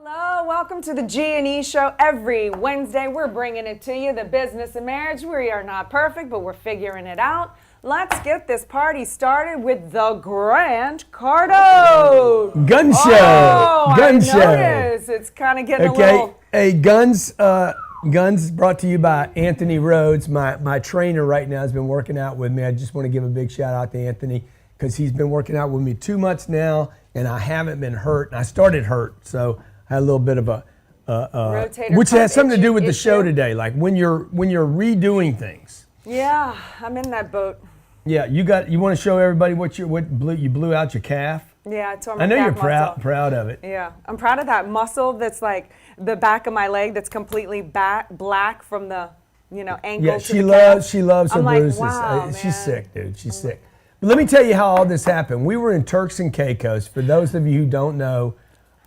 Hello, welcome to the G&E show. Every Wednesday, we're bringing it to you, the business of marriage. We are not perfect, but we're figuring it out. Let's get this party started with the Grand Cardone. Gun show. Oh, Gun show. Notice. It's kind of getting a little... Hey, Guns brought to you by Anthony Rhodes. My trainer right now has been working out with me. I just want to give a big shout out to Anthony because he's been working out with me 2 months now, and I haven't been hurt. And I started hurt, so I had a little bit of a rotator which has something to do with issue. the show today. Like when you're redoing things. Yeah, I'm in that boat. Yeah, you want to show everybody you blew out your calf? Yeah, I tore my I know calf you're muscle. proud of it. Yeah, I'm proud of that muscle that's like the back of my leg that's completely black from the, ankle Yeah, to she the loves calf. her bruises. Wow, She's man. sick, dude. She's sick. But let me tell you how all this happened. We were in Turks and Caicos. For those of you who don't know,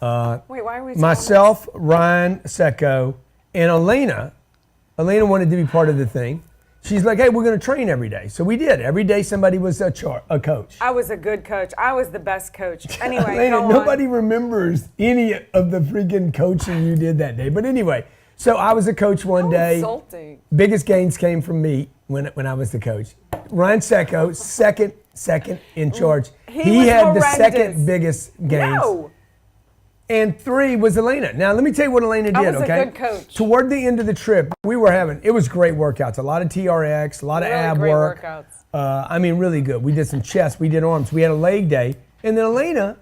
Wait, why are we talking myself, Ryan Secco, and Elena wanted to be part of the thing. She's like, hey, we're going to train every day. So we did. Every day somebody was a coach. I was a good coach. I was the best coach. Anyway, Elena, go on. nobody remembers any of the freaking coaching you did that day. But anyway, so I was a coach one day. Insulting. Biggest gains came from me when I was the coach. Ryan Secco, second in charge. He was had the horrendous. second biggest gains. No. And 3 was Elena. Now, let me tell you what Elena did, I was okay? a good coach. Toward the end of the trip, it was great workouts. A lot of TRX, a lot of Really ab great work. workouts. Really good. We did some chest, we did arms. We had a leg day. And then Elena,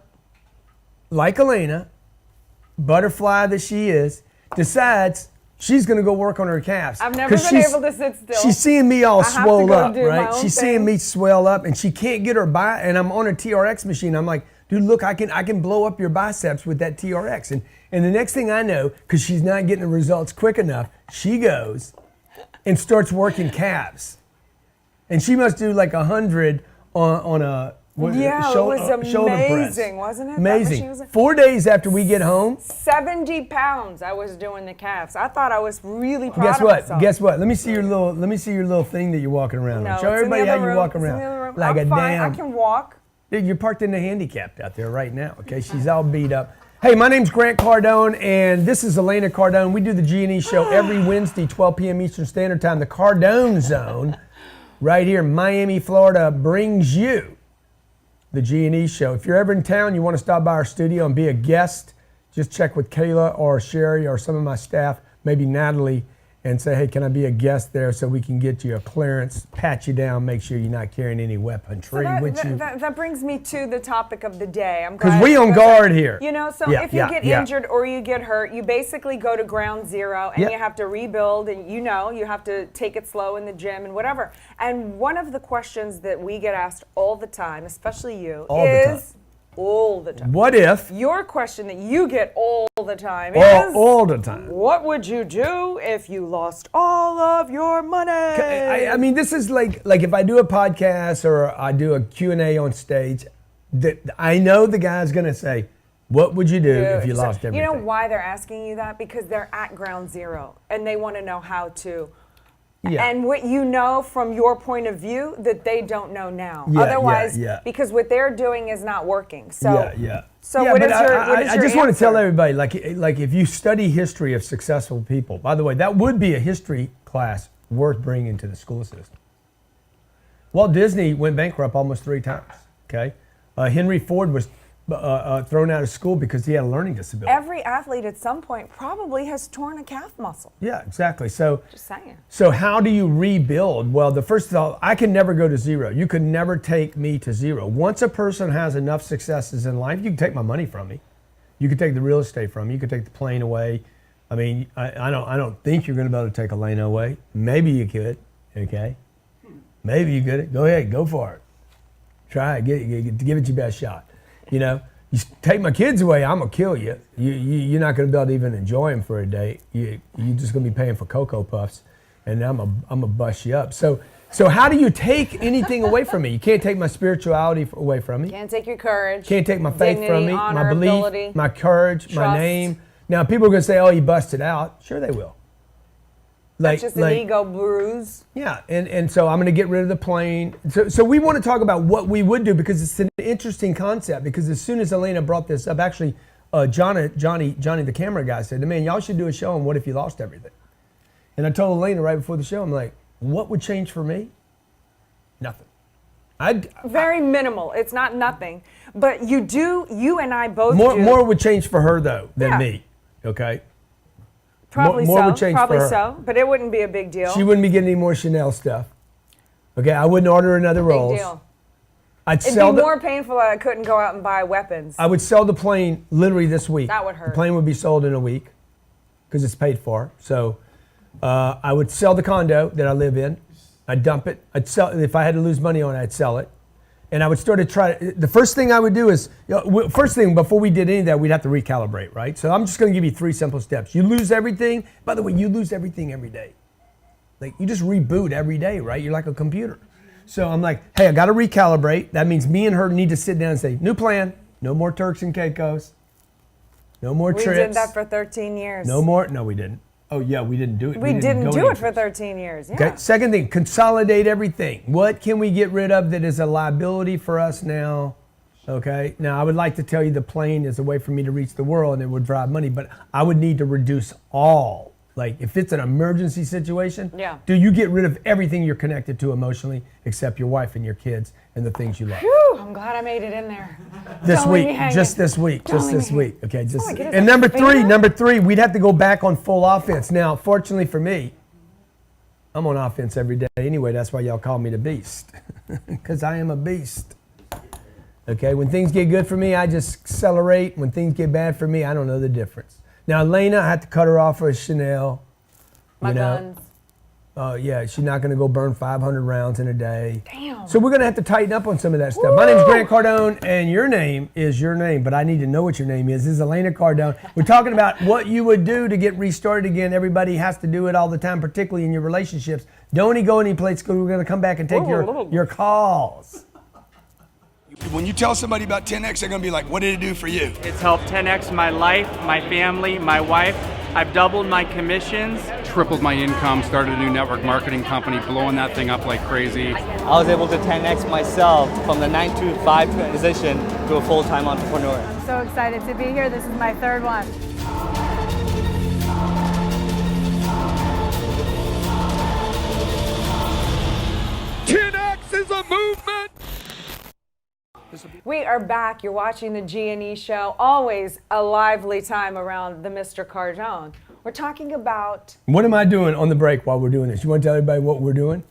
butterfly that she is, decides she's going to go work on her calves. I've never been able to sit still. She's seeing me all have to swole go up, do my right? own She's thing. seeing me swell up, and she can't get her and I'm on a TRX machine. I'm like, dude, look, I can blow up your biceps with that TRX. And the next thing I know, because she's not getting the results quick enough, she goes and starts working calves. And she must do like 100 on a shoulder press. Amazing, wasn't it? Amazing. 4 days after we get home. 70 pounds I was doing the calves. I thought I was really proud of myself. Guess what? Let me see your little thing that you're walking around No, on. Show it's in the everybody how other you room. walk It's in the other around. room. Like I'm a fine. damn. I can walk. Dude, you're parked in the handicapped out there right now, okay? She's all beat up. Hey, my name's Grant Cardone, and this is Elena Cardone. We do the G&E show every Wednesday, 12 p.m. Eastern Standard Time. The Cardone Zone, right here in Miami, Florida, brings you the G&E show. If you're ever in town, you want to stop by our studio and be a guest, just check with Kayla or Sherry or some of my staff, maybe Natalie, and say, hey, can I be a guest there so we can get you a clearance, pat you down, make sure you're not carrying any weaponry with you. That brings me to the topic of the day. Because we on guard here. If you get injured or you get hurt, you basically go to ground zero and you have to rebuild, and you have to take it slow in the gym and whatever. And one of the questions that we get asked all the time, especially you, is all the time. What if? Your question that you get all the time is all the time. What would you do if you lost all of your money? I mean, this is like if I do a podcast or I do a Q&A on stage, I know the guy's going to say, what would you do if you lost everything? You know why they're asking you that? Because they're at ground zero and they want to know how to. Yeah. And what you know from your point of view that they don't know now. Yeah, Otherwise, yeah. because what they're doing is not working. So, what is your answer? I just want to tell everybody, like if you study history of successful people, by the way, that would be a history class worth bringing to the school system. Walt Disney went bankrupt almost 3 times, okay? Henry Ford was thrown out of school because he had a learning disability. Every athlete at some point probably has torn a calf muscle. Yeah, exactly. So, just saying. So how do you rebuild? Well, the first of all, I can never go to zero. You could never take me to zero. Once a person has enough successes in life, you can take my money from me. You could take the real estate from me. You could take the plane away. I mean, I don't think you're going to be able to take Elena away. Maybe you could, okay? Maybe you could. Go ahead, go for it. Try it. Give it your best shot. You take my kids away, I'm gonna kill you. You're not gonna be able to even enjoy them for a day. You're just gonna be paying for Cocoa Puffs, and I'm gonna bust you up. So how do you take anything away from me? You can't take my spirituality away from me. Can't take your courage. Can't take my faith dignity, from me, honor, my belief, ability, my courage, trust. my name. Now people are gonna say, "Oh, he busted out." Sure, they will. That's just an ego bruise. Yeah, and so I'm going to get rid of the plane. So we want to talk about what we would do because it's an interesting concept. Because as soon as Elena brought this up, actually, Johnny, the camera guy, said, man, y'all should do a show on what if you lost everything. And I told Elena right before the show, I'm like, what would change for me? Nothing. Very minimal. It's not nothing. But you and I both do. More would change for her, though, than me, okay? Probably more so. Would change Probably for her. so. But it wouldn't be a big deal. She wouldn't be getting any more Chanel stuff. Okay, I wouldn't order another Rolls. Big deal. It'd be more painful that I couldn't go out and buy weapons. I would sell the plane literally this week. That would hurt. The plane would be sold in a week because it's paid for. So I would sell the condo that I live in. I'd dump it. I'd sell. If I had to lose money on it, I'd sell it. And I would start to try. The first thing I would do is, first thing before we did any of that, we'd have to recalibrate, right? So I'm just going to give you 3 simple steps. You lose everything. By the way, you lose everything every day. Like you just reboot every day, right? You're like a computer. So I'm like, hey, I got to recalibrate. That means me and her need to sit down and say, new plan. No more Turks and Caicos. No more trips. We did that for 13 years. No more. No, we didn't. Oh, yeah, we didn't do it. We didn't do it for 13 years. Yeah. Okay. Second thing, consolidate everything. What can we get rid of that is a liability for us now? Okay. Now, I would like to tell you the plane is a way for me to reach the world and it would drive money, but I would need to reduce all. Like, if it's an emergency situation, do you get rid of everything you're connected to emotionally except your wife and your kids and the things you love? Whew, I'm glad I made it in there. This week, just this week. Okay, and number three, we'd have to go back on full offense. Now, fortunately for me, I'm on offense every day anyway. That's why y'all call me the beast, because I am a beast. Okay, when things get good for me, I just accelerate. When things get bad for me, I don't know the difference. Now, Elena, I had to cut her off for a Chanel. My guns. Oh, yeah, she's not going to go burn 500 rounds in a day. Damn. So we're going to have to tighten up on some of that stuff. My name's Grant Cardone, and your name is your name, but I need to know what your name is. This is Elena Cardone. We're talking about what you would do to get restarted again. Everybody has to do it all the time, particularly in your relationships. Don't go any place, because we're going to come back and take your calls. When you tell somebody about 10X, they're going to be like, what did it do for you? It's helped 10X my life, my family, my wife. I've doubled my commissions. Tripled my income, started a new network marketing company, blowing that thing up like crazy. I was able to 10X myself from the 9-to-5 transition to a full-time entrepreneur. I'm so excited to be here. This is my 3rd one. Is a movement. We are back. You're watching the G&E show. Always a lively time around the Mr. Cardone. We're talking about... What am I doing on the break while we're doing this? You want to tell everybody what we're doing?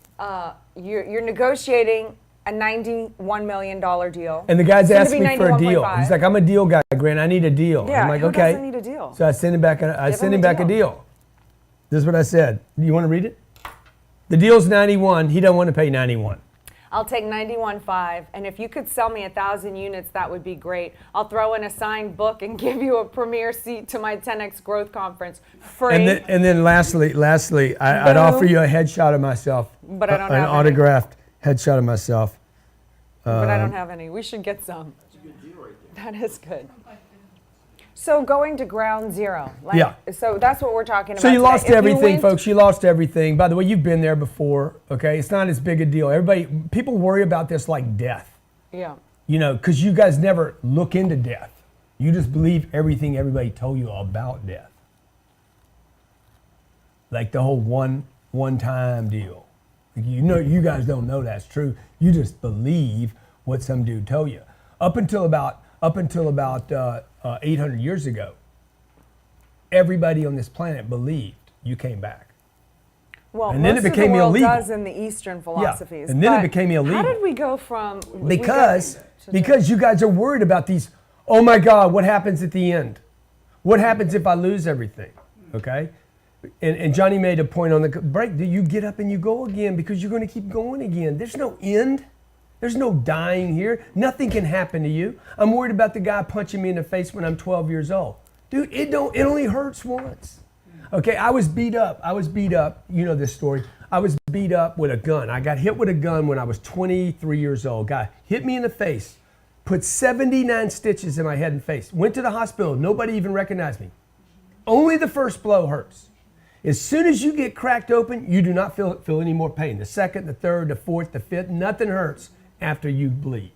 You're negotiating a $91 million deal. And the guy's asking me for a deal. He's like, I'm a deal guy, Grant. I need a deal. Yeah, I'm like, who okay. doesn't need a deal? So I send him back a deal. This is what I said. You want to read it? The deal's 91. He doesn't want to pay 91. I'll take 91.5, and if you could sell me 1,000 units, that would be great. I'll throw in a signed book and give you a premier seat to my 10X Growth Conference free. And then lastly, I'd offer you a headshot of myself. But I don't have an autographed headshot of myself. But I don't have any. We should get some. That's a good deal right there. That is good. So going to ground zero. So that's what we're talking about. So you lost today. everything, folks. You lost everything. By the way, you've been there before, okay? It's not as big a deal. People worry about this like death. Yeah. You know, because you guys never look into death. You just believe everything everybody told you about death. Like the whole one-time deal. You know, you guys don't know that's true. You just believe what some dude told you. Up until about 800 years ago, everybody on this planet believed you came back. Well, and then most it became of the world illegal. does in the Eastern philosophies. Yeah, and then it became illegal. How did we go from... Because you guys are worried about these, oh my God, what happens at the end? What happens if I lose everything? Okay? And Johnny made a point on the break. You get up and you go again because you're going to keep going again. There's no end. There's no dying here. Nothing can happen to you. I'm worried about the guy punching me in the face when I'm 12 years old. Dude, it only hurts once. Okay, I was beat up. You know this story. I was beat up with a gun. I got hit with a gun when I was 23 years old. Guy hit me in the face, put 79 stitches in my head and face. Went to the hospital. Nobody even recognized me. Only the first blow hurts. As soon as you get cracked open, you do not feel any more pain. The second, the third, the fourth, the fifth, nothing hurts after you bleed.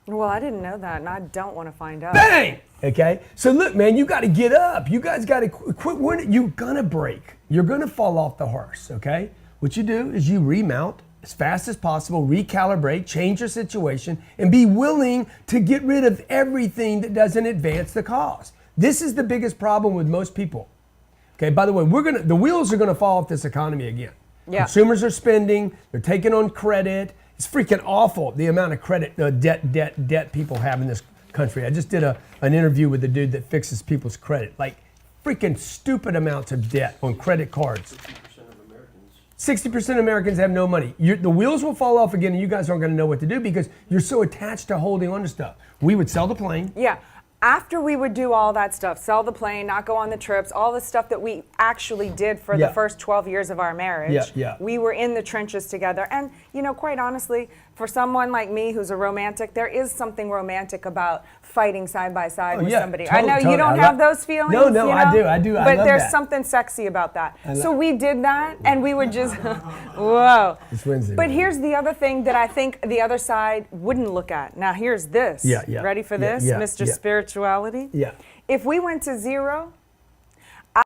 Well, I didn't know that, and I don't want to find out. Bang! Okay? So look, man, you got to get up. You guys got to quit. You're going to break. You're going to fall off the horse, okay? What you do is you remount as fast as possible, recalibrate, change your situation, and be willing to get rid of everything that doesn't advance the cause. This is the biggest problem with most people. Okay, by the way, the wheels are going to fall off this economy again. Yeah. Consumers are spending, they're taking on credit. It's freaking awful, the amount of credit, debt people have in this country. I just did an interview with the dude that fixes people's credit. Like freaking stupid amounts of debt on credit cards. 60% of Americans have no money. The wheels will fall off again and you guys aren't going to know what to do because you're so attached to holding on to stuff. We would sell the plane. Yeah. After we would do all that stuff, sell the plane, not go on the trips, all the stuff that we actually did for the first 12 years of our marriage, we were in the trenches together. And, you know, quite honestly, for someone like me who's a romantic, there is something romantic about fighting side by side with somebody. I know you don't have those feelings. No, you know? I do. But there's that. something sexy about that. So we did that, and we would just, whoa. It's Wednesday. But here's the other thing that I think the other side wouldn't look at. Now, here's this. Ready for this, Mr. Spirituality? Yeah. If we went to zero,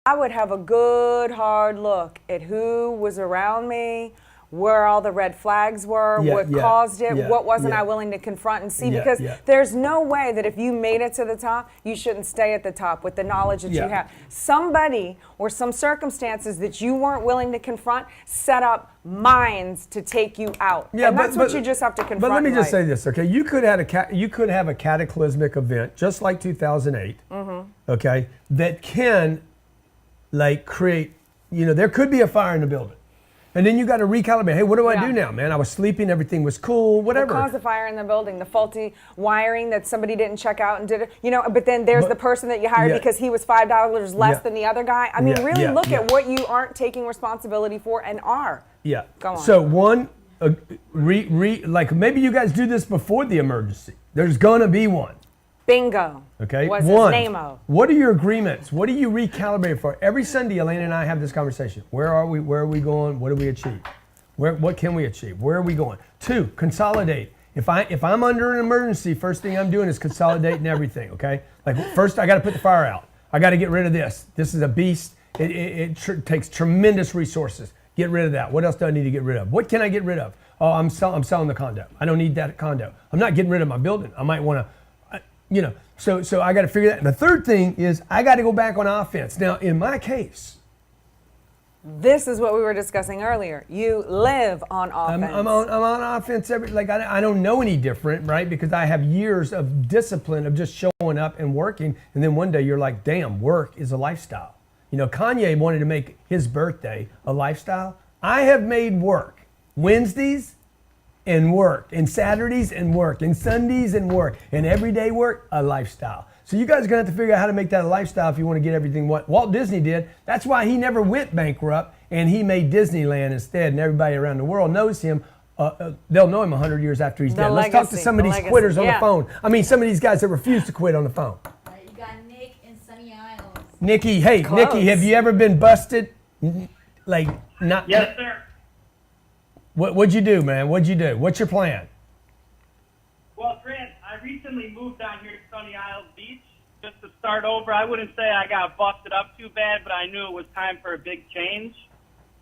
I would have a good hard look at who was around me, where all the red flags were, what caused it, what wasn't I willing to confront and see, because there's no way that if you made it to the top, you shouldn't stay at the top with the knowledge that you have. Somebody or some circumstances that you weren't willing to confront set up mines to take you out. And that's what you just have to confront. But let me just say this, okay? You could have a cataclysmic event, just like 2008, okay, that can like create, you know, there could be a fire in the building. And then you got to recalibrate. Hey, what do I do now, man? I was sleeping, everything was cool, whatever. What caused the fire in the building? The faulty wiring that somebody didn't check out and did it. You know, but then there's the person that you hired because he was $5 less than the other guy. I mean, really look at what you aren't taking responsibility for and are. Yeah. Go on. So one, like maybe you guys do this before the emergency. There's gonna be one. Bingo. Okay. Was one. his name-o. What are your agreements? What are you recalibrating for? Every Sunday, Elena and I have this conversation. Where are we? Where are we going? What do we achieve? What can we achieve? Where are we going? 2, consolidate. If I'm under an emergency, first thing I'm doing is consolidating everything. Okay. Like first, I got to put the fire out. I got to get rid of this. This is a beast. It takes tremendous resources. Get rid of that. What else do I need to get rid of? What can I get rid of? Oh, I'm selling the condo. I don't need that condo. I'm not getting rid of my building. I might want to. You know, so I got to figure that. And the third thing is I got to go back on offense. Now, in my case, this is what we were discussing earlier. You live on offense. I'm on offense I don't know any different, right? Because I have years of discipline of just showing up and working, and then one day you're like, damn, work is a lifestyle. You know, Kanye wanted to make his birthday a lifestyle. I have made work Wednesdays and work, and Saturdays and work, and Sundays and work, and everyday work, a lifestyle. So you guys are gonna have to figure out how to make that a lifestyle if you want to get everything what Walt Disney did. That's why he never went bankrupt, and he made Disneyland instead, and everybody around the world knows him. They'll know him 100 years after he's dead. Let's talk to some of these quitters on the phone. I mean, some of these guys that refuse to quit on the phone. You got Nick in Sunny Isles. Nikki, hey, Close. Nikki, have you ever been busted? Like, not. Yes, sir. What'd you do, man? What'd you do? What's your plan? Well, Grant, I recently moved down here to Sunny Isles Beach just to start over. I wouldn't say I got busted up too bad, but I knew it was time for a big change.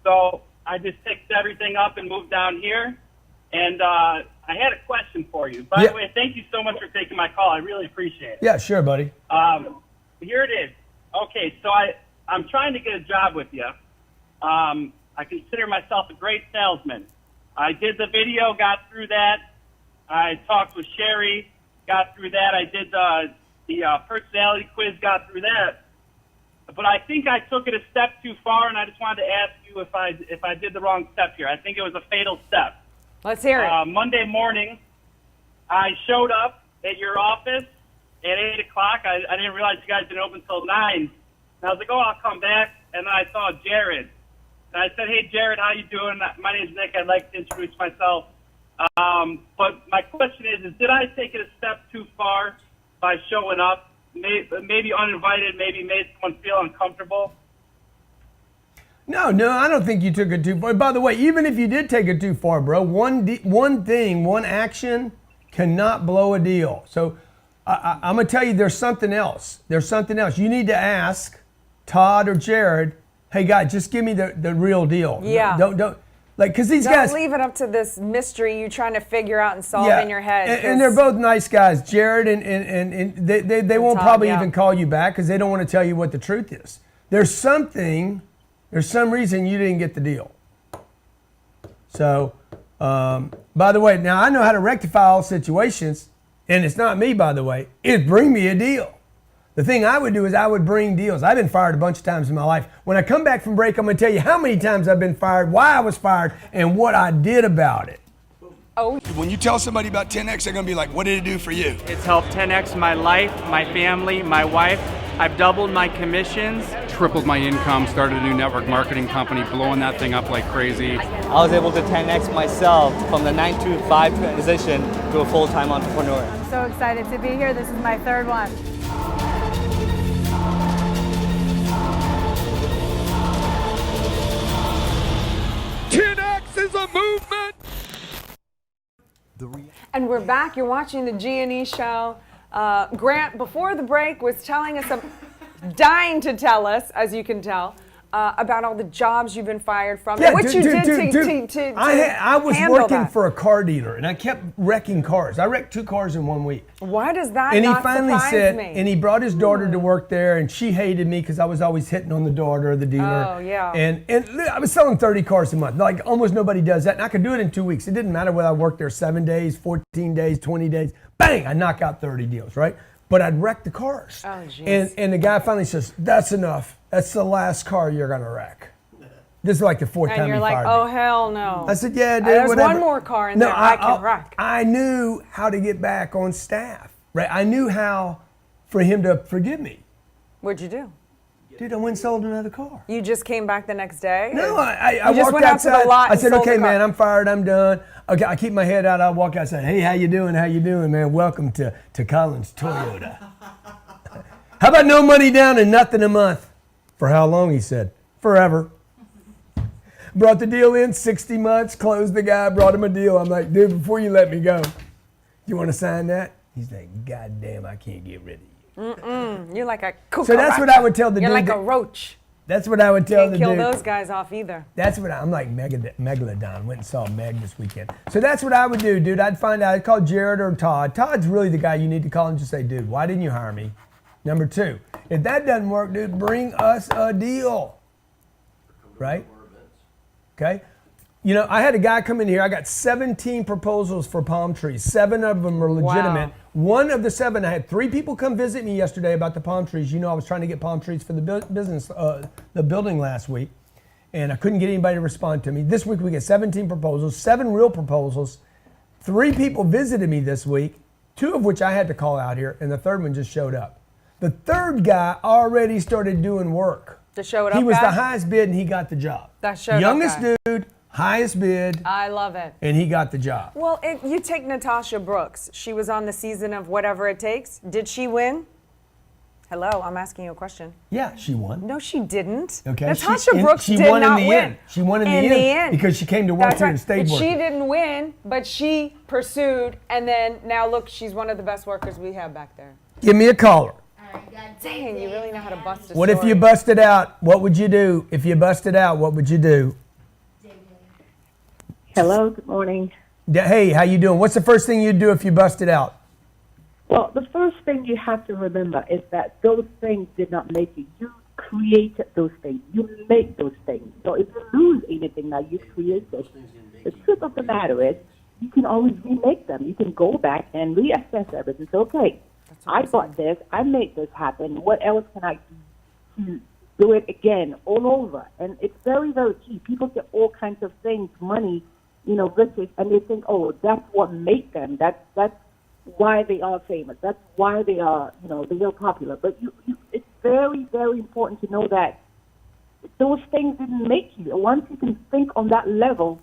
So I just fixed everything up and moved down here. And I had a question for you. By the way, thank you so much for taking my call. I really appreciate it. Yeah, sure, buddy. Here it is. Okay, so I'm trying to get a job with you. I consider myself a great salesman. I did the video, got through that. I talked with Sherry, got through that. I did the personality quiz, got through that. But I think I took it a step too far, and I just wanted to ask you if I did the wrong step here. I think it was a fatal step. Let's hear it. Monday morning, I showed up at your office at 8 o'clock. I didn't realize you guys didn't open until 9. And I was like, oh, I'll come back. And then I saw Jared. And I said, hey, Jared, how you doing? My name's Nick. I'd like to introduce myself. But my question is did I take it a step too far by showing up? Maybe uninvited, maybe made someone feel uncomfortable? No, I don't think you took it too far. By the way, even if you did take it too far, bro, one action cannot blow a deal. So I'm going to tell you, there's something else. There's something else. You need to ask Todd or Jared, hey, guys, just give me the real deal. Yeah. Don't. Like, because these Don't guys. leave it up to this mystery you trying to figure out and solve in your head. And they're both nice guys. Jared and they won't Todd, probably yeah. even call you back because they don't want to tell you what the truth is. There's some reason you didn't get the deal. So, by the way, now I know how to rectify all situations, and it's not me, by the way. It's bring me a deal. The thing I would do is I would bring deals. I've been fired a bunch of times in my life. When I come back from break, I'm going to tell you how many times I've been fired, why I was fired, and what I did about it. Oh, When you tell somebody about 10X, they're going to be like, what did it do for you? It's helped 10X my life, my family, my wife. I've doubled my commissions. Tripled my income, started a new network marketing company, blowing that thing up like crazy. I was able to 10x myself from the 9-to-5 position to a full-time entrepreneur. I'm so excited to be here. This is my third one. and we're back. You're watching the G&E show. Grant, before the break, was telling us, dying to tell us, as you can tell, about all the jobs you've been fired from, and what you did to I was handle working that. for a car dealer, and I kept wrecking cars. I wrecked 2 cars in 1 week. Why does that And he not finally surprise said, me? and he brought his daughter to work there, and she hated me because I was always hitting on the daughter of the dealer. Oh, yeah. And I was selling 30 cars a month. Like almost nobody does that, and I could do it in 2 weeks. It didn't matter whether I worked there 7 days, 14 days, 20 days. Bang! I knock out 30 deals, right? But I'd wreck the cars. Oh, jeez. And the guy finally says, "That's enough. That's the last car you're gonna wreck." This is like the 4th time And you're he like, fired oh, me. hell no. I said, yeah, dude, There's whatever. one more car in there I can wreck. I knew how to get back on staff, right? I knew how for him to forgive me. What'd you do? Dude, I went and sold another car. You just came back the next day? No, Or- I You just walked went out to the outside. lot I and said, sold okay, the car. man, I'm fired. I'm done. Okay, I keep my head out. I walk outside. Hey, how you doing? How you doing, man? Welcome to Collins Toyota. How about no money down and nothing a month? For how long, he said. Forever. Brought the deal in, 60 months, closed the guy, brought him a deal. I'm like, dude, before you let me go, you want to sign that? He's like, God damn, I can't get rid of you. You're like a cucaracha. So that's what I would tell the You're dude like that- a roach. That's what I would tell Can't the kill dude. those guys off either. That's what I'm like Megalodon. Went and saw Meg this weekend. So that's what I would do, dude. I'd find out. I'd call Jared or Todd. Todd's really the guy you need to call and just say, dude, why didn't you hire me? Number 2, if that doesn't work, dude, bring us a deal. Right? Okay? You know, I had a guy come in here. I got 17 proposals for palm trees. 7 of them are legitimate. Wow. One of the 7, I had 3 people come visit me yesterday about the palm trees. You know, I was trying to get palm trees for the business, the building last week, and I couldn't get anybody to respond to me. This week we get 17 proposals, 7 real proposals. 3 people visited me this week, 2 of which I had to call out here, and the 3rd one just showed up. The 3rd guy already started doing work. The show it up He was guy? the highest bid, and he got the job. That showed up Youngest guy. dude, highest bid, I love it. and he got the job. Well, you take Natasha Brooks. She was on the season of Whatever It Takes. Did she win? Hello, I'm asking you a question. Yeah, she won. No, she didn't. Okay. Natasha She Brooks she did won not in the win. end. She won in the end because she came to work That's here right. and stayed But working. she didn't win, but she pursued, and then now look, she's one of the best workers we have back there. Give me a caller. Dang, you really know how to bust a What if story. you busted out? What would you do? If you busted out, what would you do? Hello, good morning. Hey, how you doing? What's the first thing you'd do if you busted out? Well, the first thing you have to remember is that those things did not make you. You created those things. You make those things. So if you lose anything that you created, the truth of the matter is you can always remake them. You can go back and reassess everything. So, okay, I got this. I made this happen. What else can I do to do it again all over? And it's very, very key. People get all kinds of things, money, riches, and they think, oh, that's what made them. That's why they are famous. That's why they are, they are popular. But it's very, very important to know that those things didn't make you. Once you can think on that level,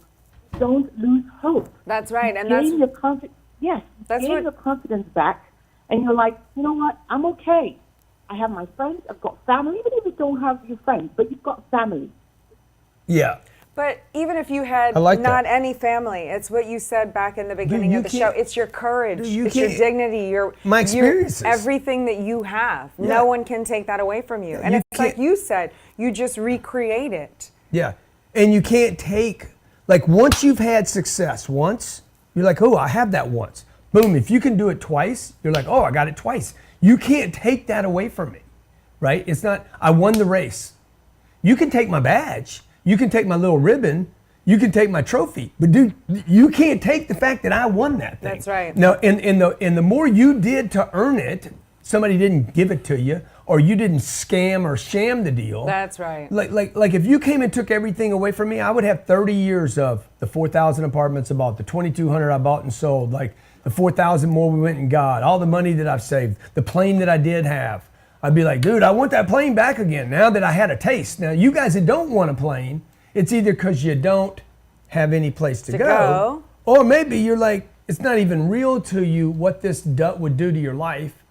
don't lose hope. That's right, and gain your confidence. Yes, gain your confidence back, and you're like, you know what? I'm okay. I have my friends. I've got family. Even if you don't have your friends, but you've got family. Yeah. But even if you had not any family, it's what you said back in the beginning of the show. It's your courage, it's your dignity, your experiences, everything that you have. Yeah. No one can take that away from you. And it's like you said, you just recreate it. Yeah, and you can't take, like once you've had success once, you're like, oh, I have that once. Boom, if you can do it twice, you're like, oh, I got it twice. You can't take that away from me, right? It's not, I won the race. You can take my badge. You can take my little ribbon, you can take my trophy, but dude, you can't take the fact that I won that thing. That's right. No, and the more you did to earn it, somebody didn't give it to you, or you didn't scam or sham the deal. That's right. Like if you came and took everything away from me, I would have 30 years of the 4,000 apartments I bought, the 2,200 I bought and sold, like the 4,000 more we went and got, all the money that I've saved, the plane that I did have. I'd be like, dude, I want that plane back again now that I had a taste. Now, you guys that don't want a plane, it's either because you don't have any place to go, or maybe you're like, it's not even real to you what this would do to your life,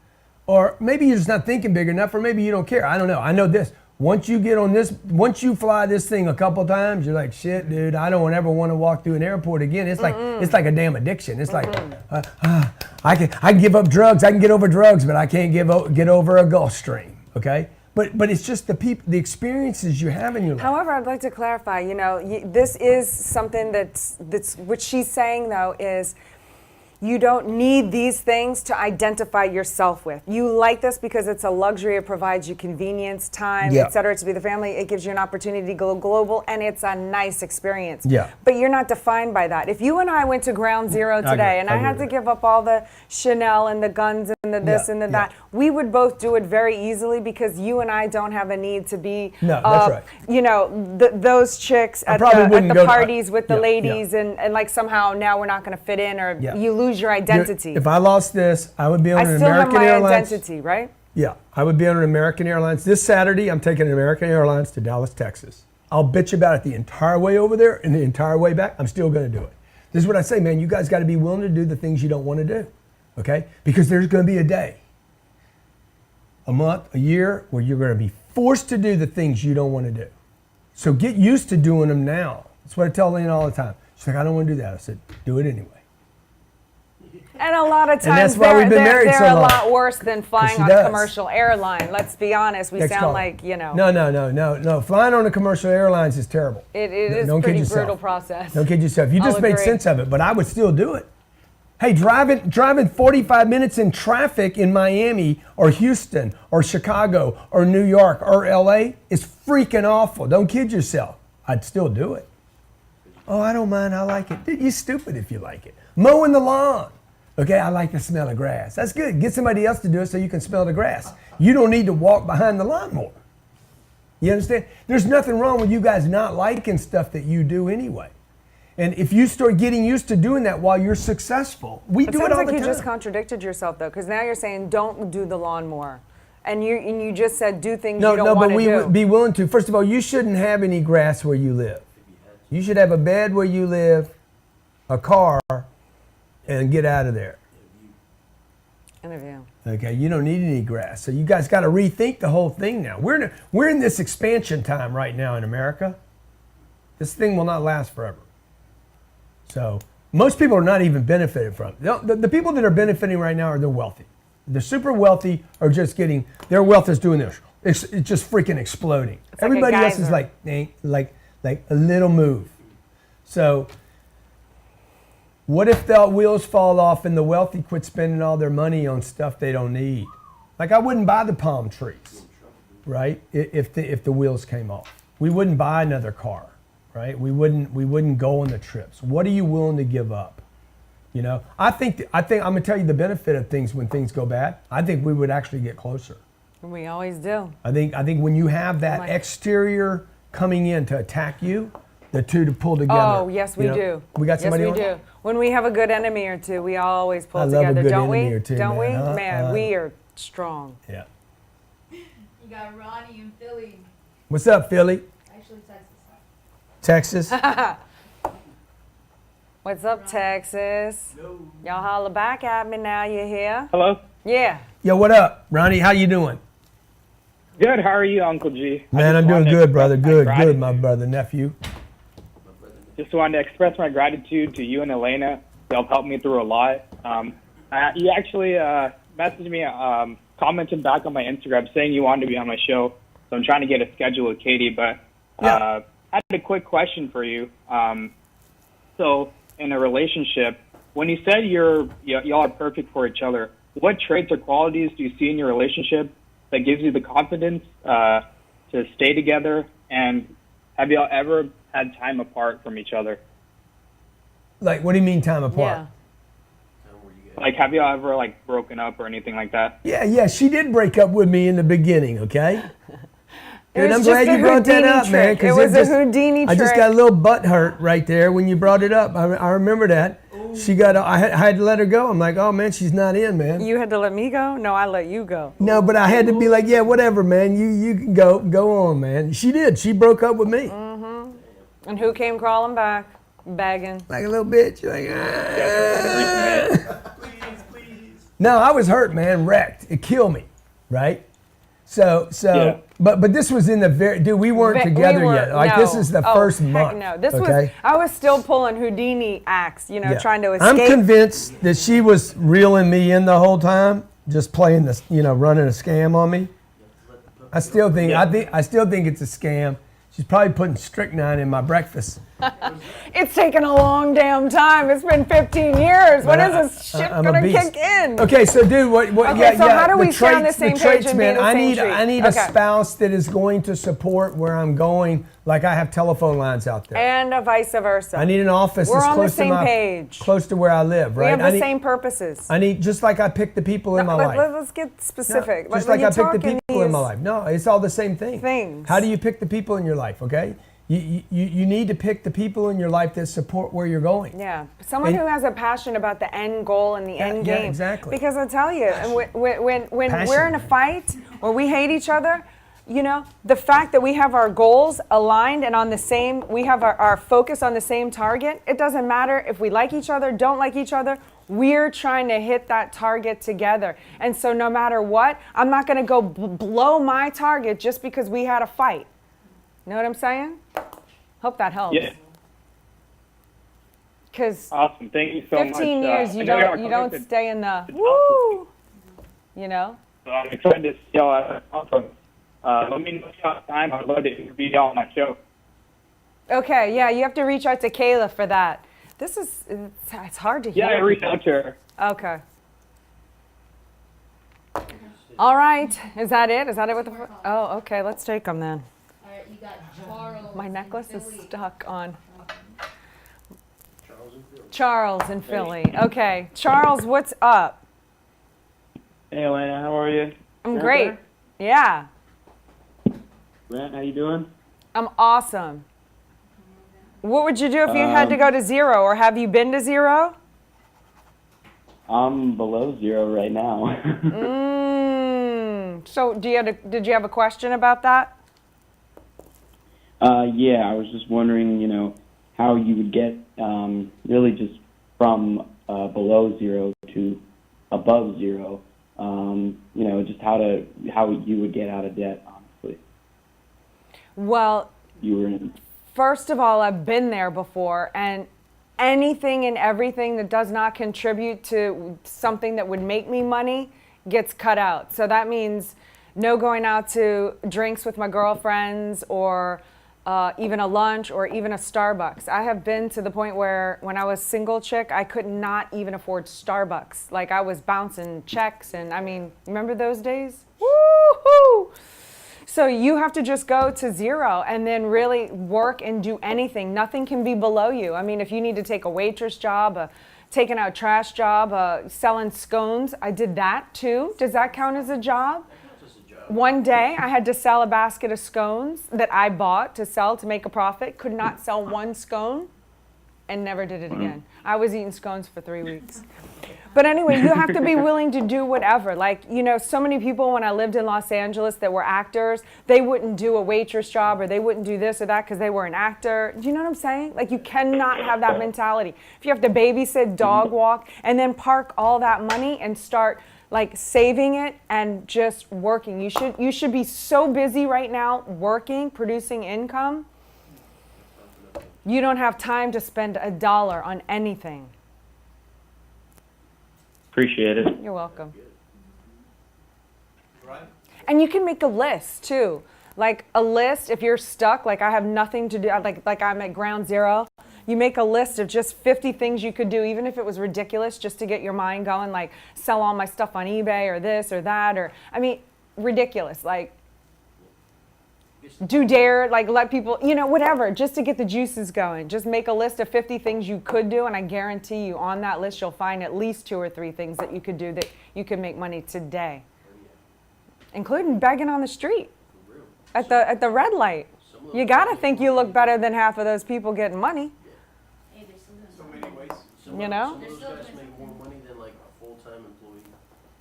or maybe you're just not thinking big enough, or maybe you don't care. I don't know. I know this. Once you get on this, once you fly this thing a couple times, you're like, shit, dude, I don't ever want to walk through an airport again. It's like a damn addiction. It's like, I can give up drugs. I can get over drugs, but I can't get over a Gulf Stream. Okay, but it's just the experiences you have in your life. However, I'd like to clarify. You know, this is something that's what she's saying though is. You don't need these things to identify yourself with. You like this because it's a luxury. It provides you convenience, time, et cetera, to be the family. It gives you an opportunity to go global, and it's a nice experience. Yeah. But you're not defined by that. If you and I went to Ground Zero today, and I had to give up all the Chanel and the guns and the this and the that, we would both do it very easily because you and I don't have a need to be, that's right. you know, those chicks at the parties with the ladies, and like somehow now we're not going to fit in, or you lose your identity. If I lost this, I would be on an American Airlines. I still have my identity, right? Yeah, I would be on an American Airlines. This Saturday, I'm taking an American Airlines to Dallas, Texas. I'll bitch about it the entire way over there and the entire way back. I'm still going to do it. This is what I say, man. You guys got to be willing to do the things you don't want to do, okay? Because there's going to be a day, a month, a year, where you're going to be forced to do the things you don't want to do. So get used to doing them now. That's what I tell Elena all the time. She's like, I don't want to do that. I said, do it anyway. And a lot of And that's times why we've been married so they're a long. lot worse than flying on a commercial airline. Let's be honest. We sound like, you know. No. Flying on a commercial airlines is terrible. It is a pretty brutal process. Don't kid yourself. You just made sense of it, but I would still do it. Hey, driving 45 minutes in traffic in Miami or Houston or Chicago or New York or LA is freaking awful. Don't kid yourself. I'd still do it. Oh, I don't mind. I like it. Dude, you're stupid if you like it. Mowing the lawn. Okay, I like the smell of grass. That's good. Get somebody else to do it so you can smell the grass. You don't need to walk behind the lawnmower. You understand? There's nothing wrong with you guys not liking stuff that you do anyway. And if you start getting used to doing that while you're successful, we do it all the time. It sounds like you just contradicted yourself though, because now you're saying don't do the lawnmower. And you just said do things you don't want to do. No, but we would be willing to. First of all, you shouldn't have any grass where you live. You should have a bed where you live, a car, and get out of there. Interview. Okay, you don't need any grass. So you guys got to rethink the whole thing now. We're in this expansion time right now in America. This thing will not last forever. So most people are not even benefiting from it. The people that are benefiting right now are the wealthy. The super wealthy are just getting, their wealth is doing this. It's just freaking exploding. Everybody else is like a little move. So what if the wheels fall off and the wealthy quit spending all their money on stuff they don't need? Like I wouldn't buy the palm trees, right? If the wheels came off. We wouldn't buy another car, right? We wouldn't go on the trips. What are you willing to give up? You know, I think I'm gonna tell you the benefit of things when things go bad. I think we would actually get closer. We always do. I think when you have that exterior coming in to attack you, the two to pull together. Oh, yes, we do. We got somebody Yes, we do. When we have a good enemy or two, we always pull together, don't we? Don't we? Man, we are strong. Yeah. You got Ronnie in Philly. What's up, Philly? Actually, Texas. Texas? What's up, Texas? Hello. Y'all holler back at me now, you hear? Hello? Yeah. Yo, what up? Ronnie, how you doing? Good. How are you, Uncle G? Man, I'm doing good, brother. Good, my brother, nephew. just wanted to express my gratitude to you and Elena. Y'all helped me through a lot. You actually messaged me, commented back on my Instagram saying you wanted to be on my show. So I'm trying to get a schedule with Katie. But I had a quick question for you. So in a relationship, when you said y'all are perfect for each other, what traits or qualities do you see in your relationship that gives you the confidence to stay together? And have y'all ever had time apart from each other? Like, what do you mean time apart? Like, have y'all ever like broken up or anything like that? Yeah, she did break up with me in the beginning, okay? And I'm was glad just you a brought that Houdini up, man. trick. It was a Houdini I just trick. got a little butt hurt right there when you brought it up. I remember that. She got. I had to let her go. I'm like, oh man, she's not in, man. You had to let me go? No, I let you go. No, but I had to be like, yeah, whatever, man. You can go on, man. She did. She broke up with me. Mm-hmm. And who came crawling back, begging? Like a little bitch. Like, No, I was hurt, man. Wrecked. It killed me, right? So. Yeah. But this was in the we weren't together yet. Like, this is the first month. No, this was. I was still pulling Houdini acts, trying to escape. I'm convinced that she was reeling me in the whole time, just playing this, running a scam on me. I still think it's a scam. She's probably putting strychnine in my breakfast. It's taken a long damn time. It's been 15 years. When is this shit gonna kick in? Okay, so dude, what? Okay, so how do we stay on the same page and be in the I same tree? I need a spouse that is going to support where I'm going. Like, I have telephone lines out there. And vice versa. I need an office We're that's on the same page. close to where I live, right? We have the same purposes. I need, just like I pick the people in my life. Let's get specific. No, just like I pick the people in my life. No, it's all the same thing. How do you pick the people in your life, okay? You need to pick the people in your life that support where you're going. Yeah, someone who has a passion about the end goal and the end game. Yeah, exactly. Because I tell you, when we're in a fight or we hate each other, the fact that we have our goals aligned and on the same, we have our focus on the same target, it doesn't matter if we like each other, don't like each other, we're trying to hit that target together. And so no matter what, I'm not gonna go blow my target just because we had a fight. You know what I'm saying? Hope that helps. Yeah. Because awesome, thank you so much. 15 years, you don't stay in the woo, So I'm excited to see y'all at the conference. Let me know if you have time. I'd love to be y'all on my show. Okay, yeah, you have to reach out to Kayla for that. It's hard to hear. Yeah, I reached out to her. Okay. All right, is that it? Is that it with the? Oh, okay, let's take them then. All right, you got Charles. My necklace is stuck on. Charles in Philly. Okay, Charles, what's up? Hey, Elena, how are you? I'm great. Yeah. Grant, how you doing? I'm awesome. What would you do if you had to go to zero, or have you been to zero? I'm below zero right now. So did you have a question about that? Yeah, I was just wondering, how you would get really just from below zero to above zero. Just how you would get out of debt, honestly. Well, first of all, I've been there before, and anything and everything that does not contribute to something that would make me money gets cut out. So that means no going out to drinks with my girlfriends, or even a lunch, or even a Starbucks. I have been to the point where when I was single chick, I could not even afford Starbucks. Like, I was bouncing checks, and remember those days? Woo-hoo! So you have to just go to zero and then really work and do anything. Nothing can be below you. If you need to take a waitress job, a taking out trash job, selling scones, I did that too. Does that count as a job? One day I had to sell a basket of scones that I bought to sell to make a profit. Could not sell one scone and never did it again. I was eating scones for 3 weeks. But anyway, you have to be willing to do whatever. Like, so many people when I lived in Los Angeles that were actors, they wouldn't do a waitress job, or they wouldn't do this or that because they were an actor. Do you know what I'm saying? Like, you cannot have that mentality. If you have to babysit, dog walk, and then park all that money and start like saving it and just working. You should be so busy right now working, producing income. You don't have time to spend $1 on anything. Appreciate it. You're welcome. And you can make a list too. Like a list, if you're stuck, like I have nothing to do, like I'm at ground zero, you make a list of just 50 things you could do, even if it was ridiculous, just to get your mind going, like sell all my stuff on eBay or this or that, or, I mean, ridiculous. Like, do dare, like let people, you know, whatever, just to get the juices going. Just make a list of 50 things you could do, and I guarantee you on that list you'll find at least 2 or 3 things that you could do that you could make money today. Including begging on the street at the red light. You gotta think you look better than half of those people getting money. You know? Some of those guys make more money than like a full-time employee.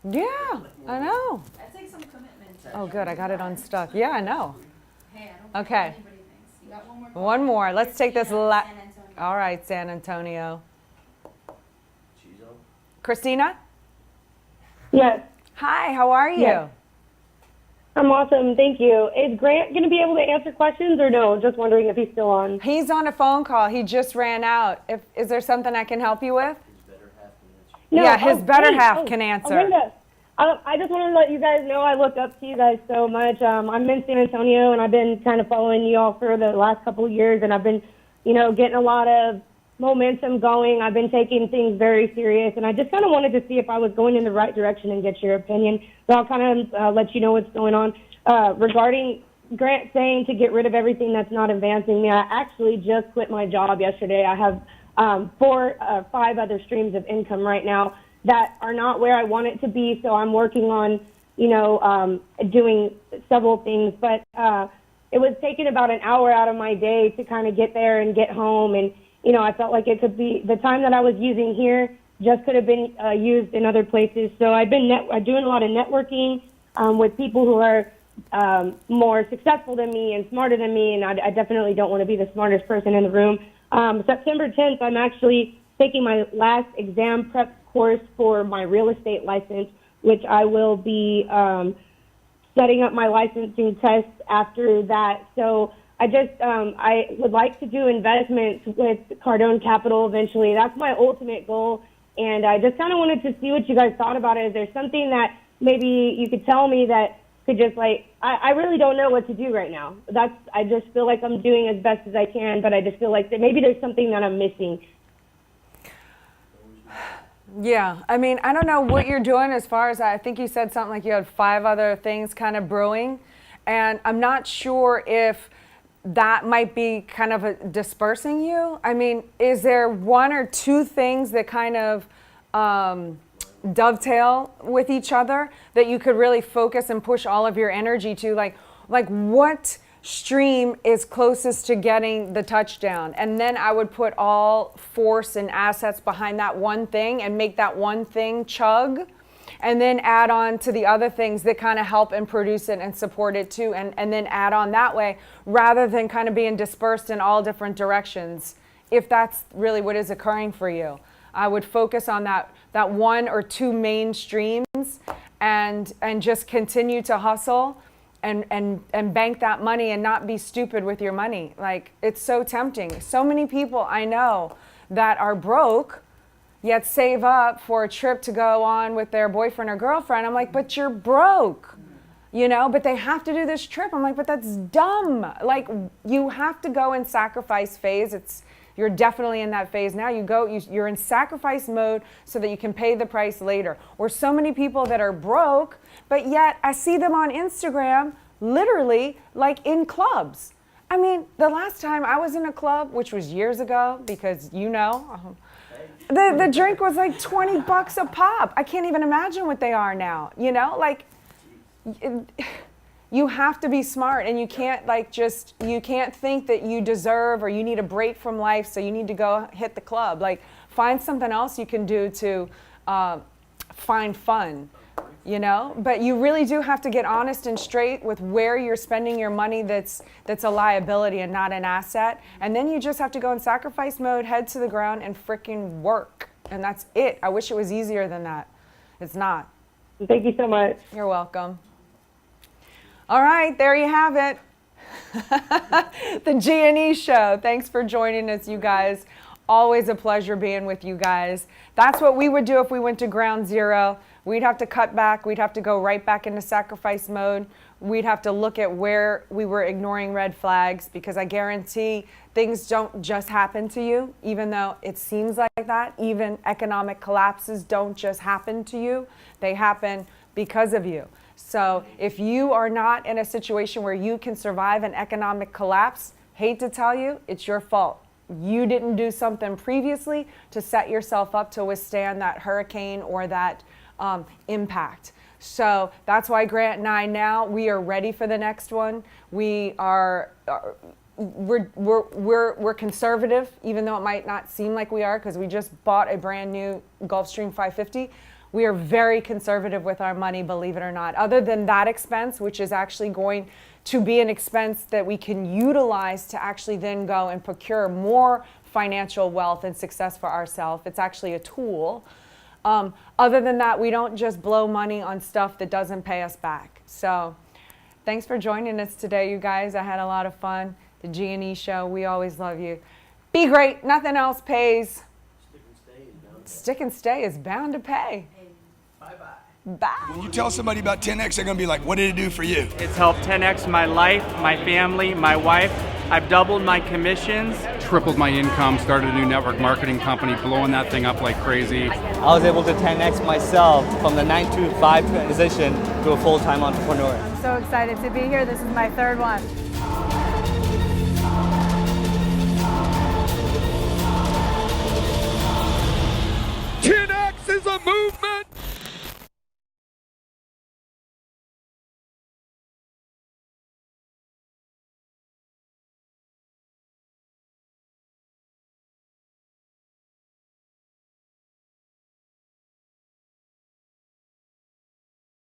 Yeah, I know. That takes some commitment. Oh, good, I got it unstuck. Yeah, I know. Hey, I don't Okay. care what anybody thinks. You got one more. One more. Let's take this. San Antonio. All right, San Antonio. Chizo? Christina? Yes. Hi, how are you? Yes. I'm awesome, thank you. Is Grant going to be able to answer questions or no? Just wondering if he's still on. He's on a phone call. He just ran out. Is there something I can help you with? No, yeah, his better hey, half can answer. Amanda, I just wanted to let you guys know I look up to you guys so much. I'm in San Antonio, and I've been kind of following you all for the last couple of years, and I've been, you know, getting a lot of momentum going. I've been taking things very serious, and I just kind of wanted to see if I was going in the right direction and get your opinion. So I'll kind of let you know what's going on. Regarding Grant saying to get rid of everything that's not advancing me, I actually just quit my job yesterday. I have 5 other streams of income right now that are not where I want it to be, so I'm working on, you know, doing several things. But it was taking about an hour out of my day to kind of get there and get home, and you know, I felt like it could be the time that I was using here just could have been used in other places. So I've been doing a lot of networking with people who are more successful than me and smarter than me, and I definitely don't want to be the smartest person in the room. September 10th, I'm actually taking my last exam prep course for my real estate license, which I will be setting up my licensing test after that. So I would like to do investments with Cardone Capital eventually. That's my ultimate goal. And I just kind of wanted to see what you guys thought about it. Is there something that maybe you could tell me that could just I really don't know what to do right now. I just feel like I'm doing as best as I can, but I just feel like that maybe there's something that I'm missing. Yeah, I mean, I don't know what you're doing as far as, I think you said something like you had 5 other things kind of brewing. And I'm not sure if that might be kind of dispersing you. I mean, is there 1 or 2 things that kind of dovetail with each other that you could really focus and push all of your energy to? Like what stream is closest to getting the touchdown? And then I would put all force and assets behind that one thing and make that one thing chug, and then add on to the other things that kind of help and produce it and support it too, and then add on that way, rather than kind of being dispersed in all different directions. If that's really what is occurring for you, I would focus on that 1 or 2 main streams, and just continue to hustle and bank that money and not be stupid with your money. Like, it's so tempting. So many people I know that are broke yet save up for a trip to go on with their boyfriend or girlfriend. I'm like, but you're broke, you know, but they have to do this trip. I'm like, but that's dumb. Like, you have to go in sacrifice phase. You're definitely in that phase now. You're in sacrifice mode so that you can pay the price later. Or so many people that are broke, but yet I see them on Instagram, literally like in clubs. I mean, the last time I was in a club, which was years ago, because you know, the drink was like $20 a pop. I can't even imagine what they are now. You know, like, you have to be smart, and you can't you can't think that you deserve or you need a break from life, so you need to go hit the club. Like, find something else you can do to find fun, you know? But you really do have to get honest and straight with where you're spending your money that's a liability and not an asset. And then you just have to go in sacrifice mode, head to the ground, and freaking work. And that's it. I wish it was easier than that. It's not. Thank you so much. You're welcome. All right, there you have it. The G&E show. Thanks for joining us, you guys. Always a pleasure being with you guys. That's what we would do if we went to ground zero. We'd have to cut back. We'd have to go right back into sacrifice mode. We'd have to look at where we were ignoring red flags, because I guarantee things don't just happen to you, even though it seems like that. Even economic collapses don't just happen to you. They happen because of you. So if you are not in a situation where you can survive an economic collapse, hate to tell you, it's your fault. You didn't do something previously to set yourself up to withstand that hurricane or that impact. So that's why Grant and I now, we are ready for the next one. We're conservative, even though it might not seem like we are, because we just bought a brand new Gulfstream 550. We are very conservative with our money, believe it or not. Other than that expense, which is actually going to be an expense that we can utilize to actually then go and procure more financial wealth and success for ourselves. It's actually a tool. Other than that, we don't just blow money on stuff that doesn't pay us back. So thanks for joining us today, you guys. I had a lot of fun. The G&E show, we always love you. Be great. Nothing else pays. Stick and stay is bound to pay. Bye. When you tell somebody about 10X, they're going to be like, what did it do for you? It's helped 10x my life, my family, my wife. I've doubled my commissions. Tripled my income, started a new network marketing company, blowing that thing up like crazy. I was able to 10x myself from the 9-to-5 position to a full-time entrepreneur. I'm so excited to be here. This is my third one. 10X is a movement!